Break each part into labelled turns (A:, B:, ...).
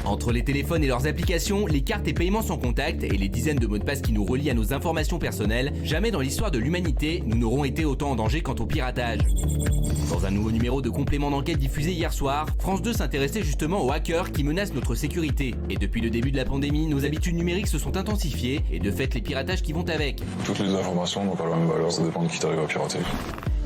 A: Entre les téléphones et leurs applications, les cartes et paiements sans contact et les dizaines de mots de passe qui nous relient à nos informations personnelles, jamais dans l'histoire de l'humanité, nous n'aurons été autant en danger quant au piratage. Dans un nouveau numéro de complément d'enquête diffusé hier soir, France 2 s'intéressait justement aux hackers qui menacent notre sécurité. Et depuis le début de la pandémie, nos habitudes numériques se sont intensifiées et de fait les piratages qui vont avec.
B: Toutes les informations n'ont pas la même valeur, ça dépend de qui t'arrive à pirater.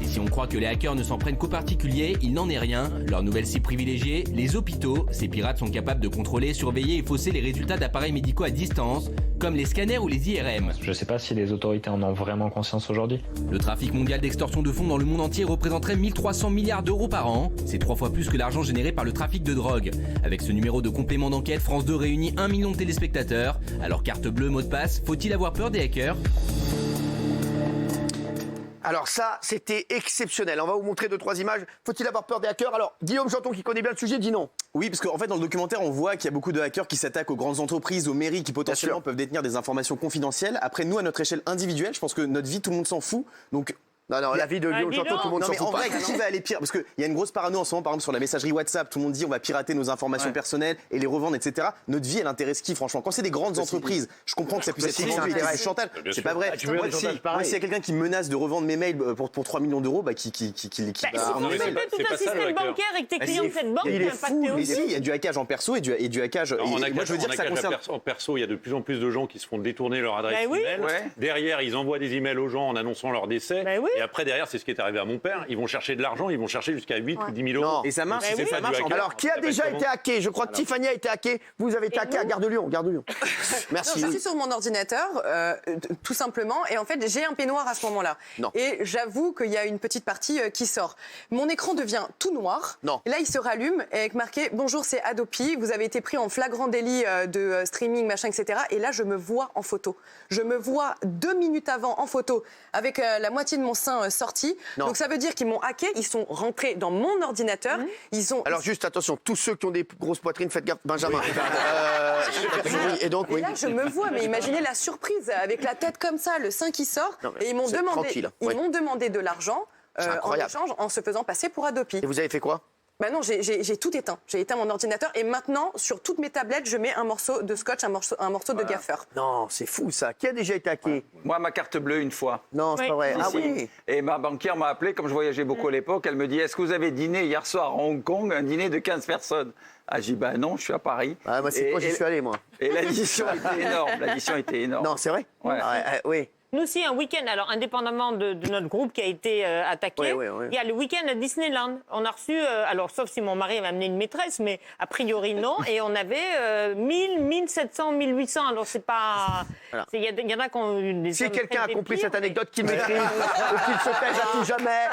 A: Et si on croit que les hackers ne s'en prennent qu'aux particuliers, il n'en est rien. Leur nouvelle cible privilégiée, les hôpitaux. Ces pirates sont capables de contrôler, surveiller et fausser les résultats d'appareils médicaux à distance, comme les scanners ou les IRM.
C: Je ne sais pas si les autorités en ont vraiment conscience aujourd'hui.
A: Le trafic mondial d'extorsion de fonds dans le monde entier représenterait 1300 milliards d'euros par an. C'est 3 fois plus que l'argent généré par le trafic de drogue. Avec ce numéro de complément d'enquête, France 2 réunit 1 million de téléspectateurs. Alors carte bleue, mot de passe, faut-il avoir peur des hackers ?
D: Alors ça, c'était exceptionnel. On va vous montrer 2-3 images. Faut-il avoir peur des hackers? Alors, Guillaume Janton, qui connaît bien le sujet, dit non.
E: Oui, parce qu'en fait, dans le documentaire, on voit qu'il y a beaucoup de hackers qui s'attaquent aux grandes entreprises, aux mairies, qui potentiellement peuvent détenir des informations confidentielles. Après, nous, à notre échelle individuelle, je pense que notre vie, tout le monde s'en fout. Donc,
D: non, la vie de Guillaume Janton, tout le monde s'en
E: mais
D: fout
E: en vrai,
D: pas.
E: qui va aller pire? Parce qu'il y a une grosse parano en ce moment, par exemple, sur la messagerie WhatsApp. Tout le monde dit on va pirater nos informations personnelles et les revendre, etc. Notre vie, elle intéresse qui, franchement? Quand c'est des grandes entreprises, je comprends que ça puisse être du chantage. C'est pas vrai. Moi, s'il y a quelqu'un qui me menace de revendre mes mails pour 3 millions d'euros,
F: Si
E: qui
F: tu revends tout un système bancaire et que tes clients de cette banque
E: il est
F: sont
E: fou,
F: impactés aussi.
E: il y a du hackage en perso et du hackage. Moi, je veux dire que ça concerne.
G: En perso, il y a de plus en plus de gens qui se font détourner leur adresse email. Derrière, ils envoient des emails aux gens en annonçant leur décès. Et après, derrière, c'est ce qui est arrivé à mon père. Ils vont chercher de l'argent, ils vont chercher jusqu'à 8 ou 10 000 euros.
E: Et ça marche.
G: Ça marche.
D: Alors, qui a déjà été hacké? Je crois que Tiffany a été hackée. Vous avez été hacké à Gare de Lyon. Merci.
H: Je suis sur mon ordinateur, tout simplement, et en fait, j'ai un peignoir à ce moment-là. Et j'avoue qu'il y a une petite partie qui sort. Mon écran devient tout noir. Et là, il se rallume avec marqué « Bonjour, c'est Adopi, vous avez été pris en flagrant délit de streaming, machin, etc. » Et là, je me vois en photo. Je me vois 2 minutes avant en photo, avec la moitié de mon sein sorti. Donc ça veut dire qu'ils m'ont hacké, ils sont rentrés dans mon ordinateur.
D: Alors juste attention, tous ceux qui ont des grosses poitrines, faites gaffe, Benjamin. Et donc,
H: là, je me vois, mais imaginez la surprise, avec la tête comme ça, le sein qui sort, et ils m'ont demandé de l'argent en échange en se faisant passer pour Adopi.
D: Et vous avez fait quoi?
H: Non, j'ai tout éteint. J'ai éteint mon ordinateur et maintenant, sur toutes mes tablettes, je mets un morceau de scotch, un morceau de gaffeur.
D: Non, c'est fou ça. Qui a déjà été hacké?
I: Moi, ma carte bleue une fois.
D: Non, c'est pas vrai. Ah oui.
I: Et ma banquière m'a appelé, comme je voyageais beaucoup à l'époque, elle me dit « Est-ce que vous avez dîné hier soir à Hong Kong, un dîner de 15 personnes ?» Ah, j'ai dit « non, je suis à Paris. »
D: Moi, c'est quoi j'y suis allé, moi.
I: Et l'addition était énorme.
D: Non, c'est vrai? Oui.
F: Nous aussi, un week-end, alors indépendamment de notre groupe qui a été attaqué, il y a le week-end à Disneyland. On a reçu, alors sauf si mon mari avait amené une maîtresse, mais a priori non, et on avait 1000, 1700, 1800, alors c'est pas... Il y en a qui ont eu des...
D: Si quelqu'un a compris cette anecdote, qu'il maîtrise, ou qu'il se taise à tout jamais,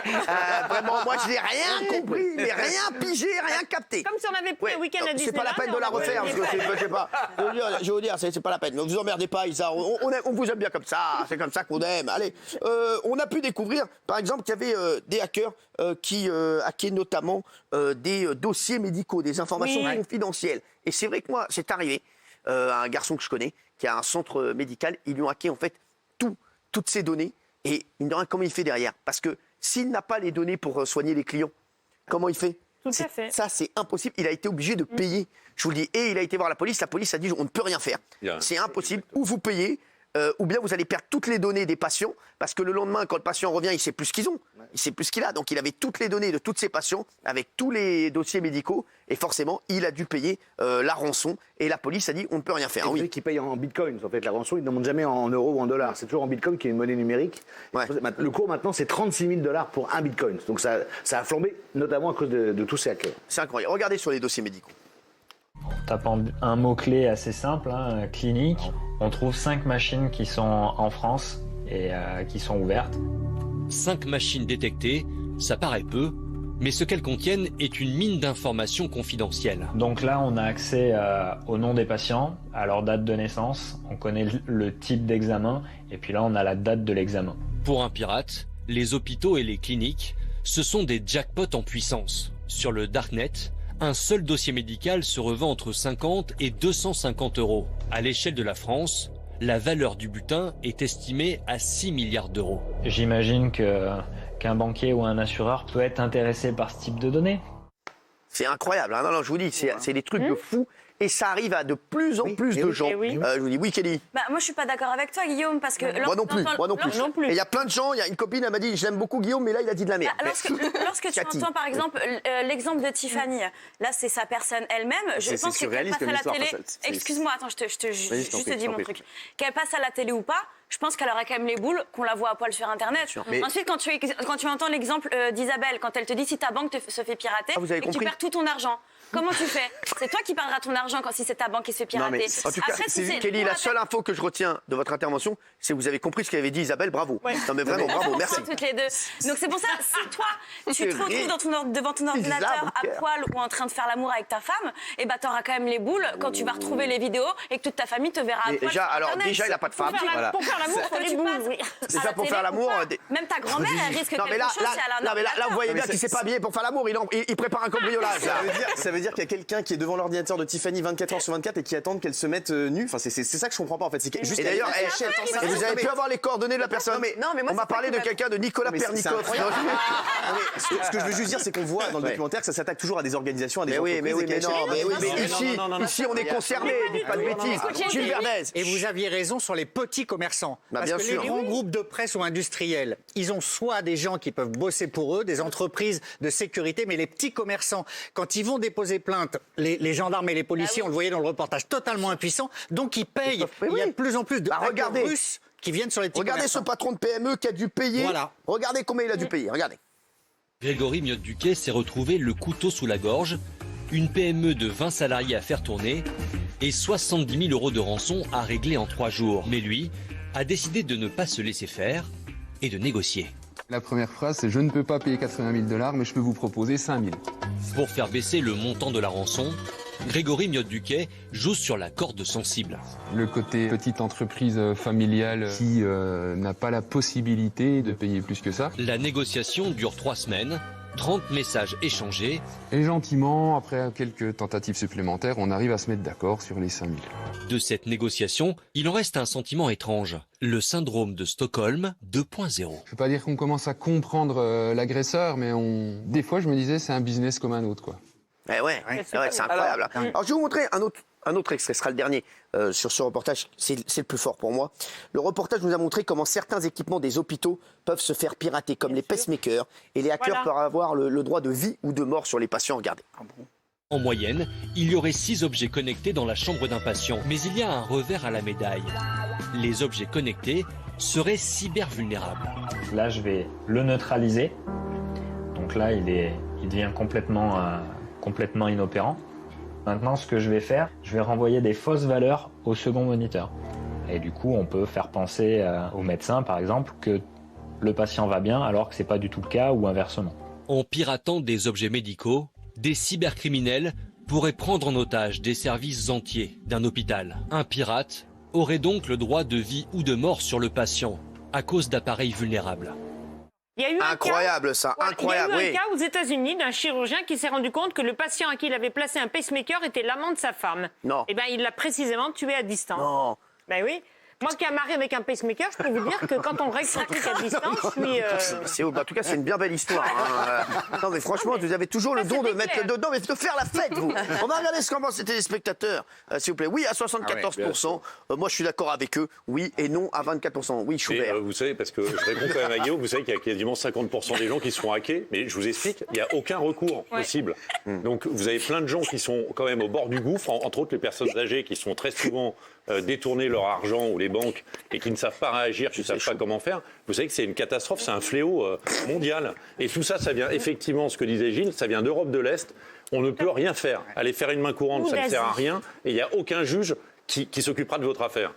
D: vraiment, moi je n'ai rien compris, mais rien pigé, rien capté.
F: Comme si on avait pris un week-end à Disneyland.
D: C'est pas la peine de la refaire, parce que je sais pas. Je vais vous dire, c'est pas la peine. Ne vous emmerdez pas, Isa, on vous aime bien comme ça, c'est comme ça qu'on aime. Allez, on a pu découvrir, par exemple, qu'il y avait des hackers qui hackaient notamment des dossiers médicaux, des informations confidentielles. Et c'est vrai que moi, c'est arrivé, un garçon que je connais, qui a un centre médical, ils lui ont hacké en fait toutes ces données. Et il me comment il fait derrière? Parce que s'il n'a pas les données pour soigner les clients, comment il fait?
F: Tout à fait.
D: Ça, c'est impossible. Il a été obligé de payer. Je vous le dis. Et il a été voir la police. La police a dit on ne peut rien faire. C'est impossible. Ou vous payez, ou bien vous allez perdre toutes les données des patients, parce que le lendemain, quand le patient revient, il ne sait plus ce qu'ils ont. Il ne sait plus ce qu'il a. Donc il avait toutes les données de tous ses patients, avec tous les dossiers médicaux, et forcément, il a dû payer la rançon. Et la police a dit on ne peut rien faire.
J: Oui, qui paye en bitcoin. En fait, la rançon, ils ne demandent jamais en euros ou en dollars. C'est toujours en bitcoin, qui est une monnaie numérique. Le cours maintenant, c'est 36 000 $ pour un bitcoin. Donc ça a flambé, notamment à cause de tous ces hackers.
D: C'est incroyable. Regardez sur les dossiers médicaux.
C: En tapant un mot-clé assez simple, clinique, on trouve 5 machines qui sont en France et qui sont ouvertes.
K: 5 machines détectées, ça paraît peu, mais ce qu'elles contiennent est une mine d'informations confidentielles.
C: Donc là, on a accès au nom des patients, à leur date de naissance, on connaît le type d'examen, et puis là, on a la date de l'examen.
K: Pour un pirate, les hôpitaux et les cliniques, ce sont des jackpots en puissance. Sur le Darknet, un seul dossier médical se revend entre 50 et 250 euros. À l'échelle de la France, la valeur du butin est estimée à 6 milliards d'euros.
C: J'imagine qu'un banquier ou un assureur peut être intéressé par ce type de données.
D: C'est incroyable. Non, je vous dis, c'est des trucs de fou. et ça arrive à de plus en plus de gens. Je vous dis oui, Kelly.
L: Moi, je suis pas d'accord avec toi, Guillaume, parce que
D: moi non plus. Et il y a plein de gens. Il y a une copine, elle m'a dit, je l'aime beaucoup, Guillaume, mais là, il a dit de la merde.
L: Lorsque tu entends, par exemple, l'exemple de Tiffany, là, c'est sa personne elle-même. Je pense qu'elle passe à la télé. Excuse-moi, attends, je te dis mon truc. Qu'elle passe à la télé ou pas. Je pense qu'elle aurait quand même les boules qu'on la voit à poil sur Internet. Ensuite, quand tu entends l'exemple d'Isabelle, quand elle te dit si ta banque se fait pirater et que tu perds tout ton argent, comment tu fais? C'est toi qui perdras ton argent si c'est ta banque qui se fait pirater.
D: En tout cas, Kelly, la seule info que je retiens de votre intervention, c'est que vous avez compris ce qu'avait dit Isabelle. Bravo. Non mais vraiment, bravo, merci.
L: Toutes les deux. Donc c'est pour ça, si toi, tu te retrouves devant ton ordinateur à poil ou en train de faire l'amour avec ta femme, et bah t'auras quand même les boules quand tu vas retrouver les vidéos et que toute ta famille te verra à poil.
D: Déjà, il n'a pas de femme.
L: Pour faire l'amour, faut les boules.
D: Déjà pour faire l'amour.
L: Même ta grand-mère, elle risque quelque chose si elle a un.
D: Là, vous voyez bien qu'il s'est pas habillé pour faire l'amour. Il prépare un cambriolage.
E: Ça veut dire qu'il y a quelqu'un qui est devant l'ordinateur de Tiffany 24 heures sur 24 et qui attend qu'elle se mette nue. Enfin, c'est ça que je comprends pas en fait.
D: Et d'ailleurs, vous avez pu avoir les coordonnées de la personne. On m'a parlé de quelqu'un de Nicolas Pernikov.
E: Ce que je veux juste dire, c'est qu'on voit dans le documentaire que ça s'attaque toujours à des organisations, à des entreprises.
D: Mais ici, on est concernés. Dites pas de bêtises. Gilles Verdez.
M: Et vous aviez raison sur les petits commerçants. Parce que les grands groupes de presse ou industriels, ils ont soit des gens qui peuvent bosser pour eux, des entreprises de sécurité, mais les petits commerçants, quand ils vont déposer plainte, les gendarmes et les policiers, on le voyait dans le reportage, totalement impuissants, donc ils payent. Il y a de plus en plus de hackers russes qui viennent sur les petits commerçants.
D: Regardez ce patron de PME qui a dû payer.
M: Voilà.
D: Regardez combien il a dû payer. Regardez.
K: Grégory Miotte-Duquet s'est retrouvé le couteau sous la gorge, une PME de 20 salariés à faire tourner et 70 000 € de rançon à régler en 3 jours. Mais lui a décidé de ne pas se laisser faire et de négocier.
N: La première phrase, c'est « Je ne peux pas payer 80 000 $, mais je peux vous proposer 5 000 ».
K: Pour faire baisser le montant de la rançon, Grégory Miotte-Duquet joue sur la corde sensible.
N: Le côté petite entreprise familiale qui n'a pas la possibilité de payer plus que ça.
K: La négociation dure 3 semaines, 30 messages échangés.
N: Et gentiment, après quelques tentatives supplémentaires, on arrive à se mettre d'accord sur les 5 000.
K: De cette négociation, il en reste un sentiment étrange. Le syndrome de Stockholm 2.0.
N: Je ne veux pas dire qu'on commence à comprendre l'agresseur, mais des fois je me disais c'est un business comme un autre, quoi.
D: C'est incroyable. Alors je vais vous montrer un autre extrait, ce sera le dernier sur ce reportage, c'est le plus fort pour moi. Le reportage nous a montré comment certains équipements des hôpitaux peuvent se faire pirater, comme les pacemakers, et les hackers peuvent avoir le droit de vie ou de mort sur les patients. Regardez.
K: En moyenne, il y aurait 6 objets connectés dans la chambre d'un patient, mais il y a un revers à la médaille. Les objets connectés seraient cybervulnérables.
C: Là, je vais le neutraliser. Donc là, il devient complètement inopérant. Maintenant, ce que je vais faire, je vais renvoyer des fausses valeurs au second moniteur. Et du coup, on peut faire penser au médecin, par exemple, que le patient va bien alors que ce n'est pas du tout le cas ou inversement.
K: En piratant des objets médicaux, des cybercriminels pourraient prendre en otage des services entiers d'un hôpital. Un pirate aurait donc le droit de vie ou de mort sur le patient à cause d'appareils vulnérables.
F: Il y a eu
D: incroyable
F: incroyable, un cas aux États-Unis d'un chirurgien qui s'est rendu compte que le patient à qui il avait placé un pacemaker était l'amant de sa femme.
D: Non.
F: Et il l'a précisément tué à distance.
D: Non.
F: Ben oui. Moi qui ai un mari avec un pacemaker, je peux vous dire que quand on règle son truc à distance, je suis...
D: En tout cas, c'est une bien belle histoire. Non, mais franchement, vous avez toujours le don de mettre dedans, mais de faire la fête, vous. On va regarder ce qu'en pensent les téléspectateurs, s'il vous plaît. Oui, à 74%. Moi, je suis d'accord avec eux. Oui et non à 24%. Oui, Schubert.
G: Vous savez, parce que je réponds quand même à Guillaume, vous savez qu'il y a quasiment 50% des gens qui se font hacker. Mais je vous explique, il n'y a aucun recours possible. Donc, vous avez plein de gens qui sont quand même au bord du gouffre, entre autres les personnes âgées qui sont très souvent détourner leur argent ou les banques et qui ne savent pas réagir, qui ne savent pas comment faire, vous savez que c'est une catastrophe, c'est un fléau mondial. Et tout ça, ça vient effectivement, ce que disait Gilles, ça vient d'Europe de l'Est. On ne peut rien faire. Aller faire une main courante, ça ne sert à rien. Et il n'y a aucun juge qui s'occupera de votre affaire.